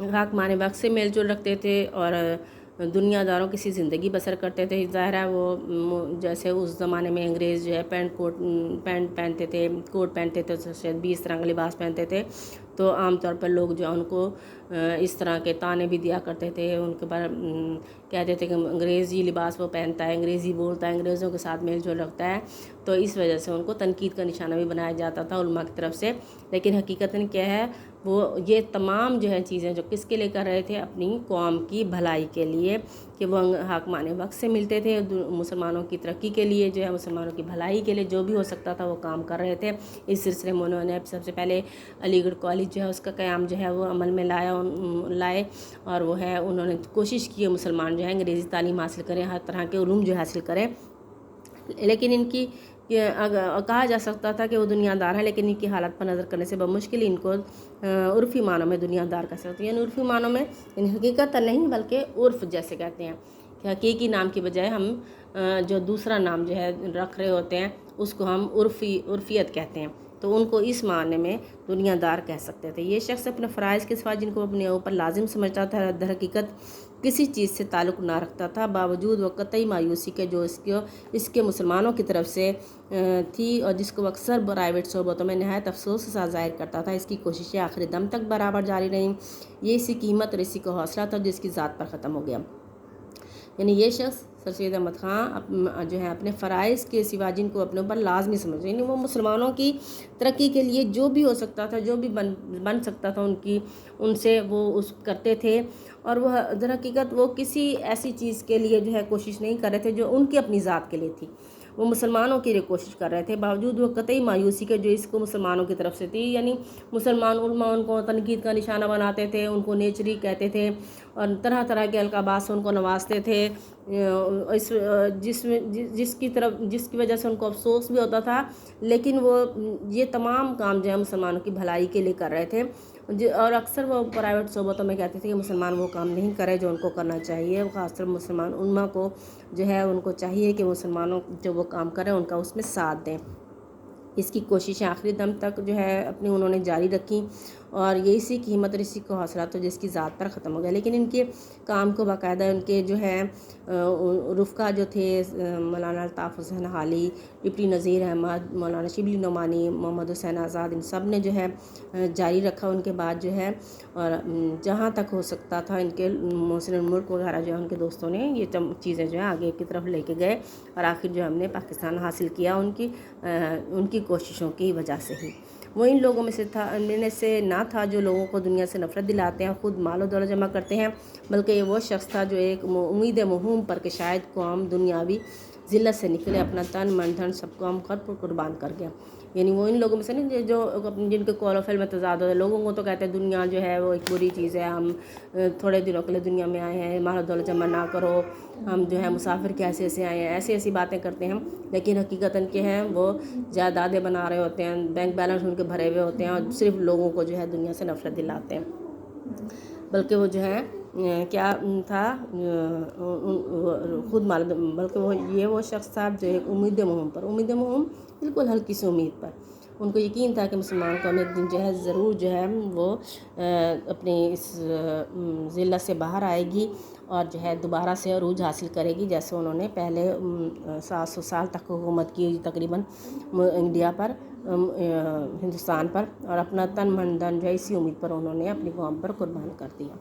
हाकमान वक्त से मेल जोल रखते थे और दुनिया दारों की सी ज़िंदगी बसर करते थे। ज़ाहिर है वो जैसे उस ज़माने में अंग्रेज़ जो है पैंट पहनते थे, कोट पहनते थे, तो शायद भी इस तरह का लिबास पहनते थे। तो आम तौर पर लोग जो है उनको इस तरह के ताने भी दिया करते थे, उनके पर कहते थे कि अंग्रेज़ी लिबास वो पहनता है, अंग्रेज़ी बोलता है, अंग्रेज़ों के साथ मेल जोल रखता है। तो इस वजह से उनको तनकीद का निशाना भी बनाया जाता था उलमा की तरफ से। लेकिन हकीकतन क्या है, वो ये तमाम जो है चीज़ें जो किसके लिए कर रहे थे, अपनी कौम की भलाई के लिए, कि वो हाकमान वक्त से मिलते थे, मुसलमानों की तरक्की के लिए जो है, मुसलमानों की भलाई के लिए जो भी हो सकता था वो काम कर रहे थे। इस सिलसिले में उन्होंने सबसे पहले अलीगढ़ कॉलेज जो है उसका क़याम जो है वो अमल में लाए और वो है उन्होंने कोशिश की मुसलमान जो है अंग्रेज़ी तालीम हासिल करें, हर तरह के उलूम जो हासिल करें। लेकिन इनकी कहा जा सकता था कि वो दुनियादार है, लेकिन इनकी हालत पर नज़र करने से बमुश्किल इनको उर्फ़ी मानों में दुनियादार कह सकते हैं। यानी उर्फ़ी मानों में हकीकत नहीं बल्कि उर्फ़ जैसे कहते हैं कि हकीकी नाम की बजाय हम जो दूसरा नाम जो है रख रहे होते हैं उसको हम उर्फ़ियत कहते हैं। तो उनको इस मायने में दुनियादार कह सकते थे। ये शख्स अपने फ़राइज़ के सिवा जिनको अपने ऊपर लाजिम समझता था, दर हकीकत किसी चीज़ से ताल्लुक़ ना रखता था, बावजूद वो कतई मायूसी के जो इसके मुसलमानों की तरफ से थी और जिसको अक्सर प्राइवेट सोबतों में नहायत अफसोस के साथ ज़ाहिर करता था। इसकी कोशिशें आखिरी दम तक बराबर जारी रहीं। ये इसी कीमत और इसी का हौसला था जिसकी ज़ात पर ख़त्म हो गया। यानी ये शख्स सर सैयद अहमद ख़ान जो है अपने फ़राइज़ के सिवा जिनको अपने ऊपर लाजमी समझ, यानी वो मुसलमानों की तरक्की के लिए जो भी हो सकता था, जो भी बन सकता था उनसे वो करते थे। और वह दर हकीकत वो किसी ऐसी चीज़ के लिए जो है कोशिश नहीं कर रहे थे जो उनकी अपनी ज़ात के लिए थी, वो मुसलमानों के लिए कोशिश कर रहे थे, बावजूद वो कतई मायूसी के जो इसको मुसलमानों की तरफ से थी। यानी मुसलमान उलमा उनको तनकीद का निशाना बनाते थे, उनको नेचरी कहते थे और तरह तरह के अलकाबात से उनको नवाजते थे, जिसकी वजह से उनको अफसोस भी होता था। लेकिन वो ये तमाम काम जो है मुसलमानों की भलाई के लिए कर रहे थे और अक्सर वो प्राइवेट सोबतों में कहते थे कि मुसलमान वो काम नहीं करे जो उनको करना चाहिए। ख़ासकर मुसलमान उम्मा को जो है उनको चाहिए कि मुसलमानों जो वो काम करें उनका उसमें साथ दें। इसकी कोशिशें आखिरी दम तक जो है अपनी उन्होंने जारी रखी और ये इसी की हिम्मत और इसी को हौसला तो जिसकी ज़ात पर ख़त्म हो गया। लेकिन इनके काम को बाकायदा उनके जो है रुफ़का जो थे, मौलाना अल्ताफ़ हुसैन हाली, डिप्टी नज़ीर अहमद, मौलाना शिबली नोमानी, मोहम्मद हुसैन आज़ाद, इन सब ने जो है जारी रखा उनके बाद जो है। और जहाँ तक हो सकता था इनके मोहसिन मुल्क वगैरह जो है उनके दोस्तों ने ये चीज़ें जो है आगे की तरफ लेके गए और आखिर जो हमने पाकिस्तान हासिल किया उनकी कोशिशों की वजह से ही। वो इन लोगों में से ना था जो लोगों को दुनिया से नफ़रत दिलाते हैं, ख़ुद माल और दौलत जमा करते हैं, बल्कि ये वो शख्स था जो एक उम्मीद महूम पर कि शायद कौम दुनियावी ज़िल्लत से निकले, अपना तन मन धन सबको हम खुद पर कुर्बान कर गया। यानी वो इन लोगों में से नहीं जो जिनके कौल-ओ-फ़िल में तज़ाद होता है। लोगों को तो कहते हैं दुनिया जो है वो एक बुरी चीज़ है, हम थोड़े दिनों के लिए दुनिया में आए हैं, माल और दौलत जमा ना करो, हम जो है मुसाफिर के ऐसे ऐसे आए हैं, ऐसी ऐसी बातें करते हैं। लेकिन हकीकतन क्या है, वो जायदादें बना रहे होते हैं, बैंक बैलेंस उनके भरे हुए होते हैं और सिर्फ लोगों को जो है दुनिया से नफरत दिलाते हैं। बल्कि वो जो है क्या था, खुद माल, बल्कि वो शख्स था जो एक उम्मीद महूम बिल्कुल हल्की सी उम्मीद पर, उनको यकीन था कि मुसलमान कौम एक दिन जो है ज़रूर जो है वो अपनी इस ज़िल्लत से बाहर आएगी और जो है दोबारा से अरूज हासिल करेगी, जैसे उन्होंने पहले 700 साल तक हुकूमत की तकरीबन इंडिया पर, हिंदुस्तान पर, और अपना तन मन धन जो है इसी उम्मीद पर उन्होंने अपनी कौम पर कुर्बान कर दिया।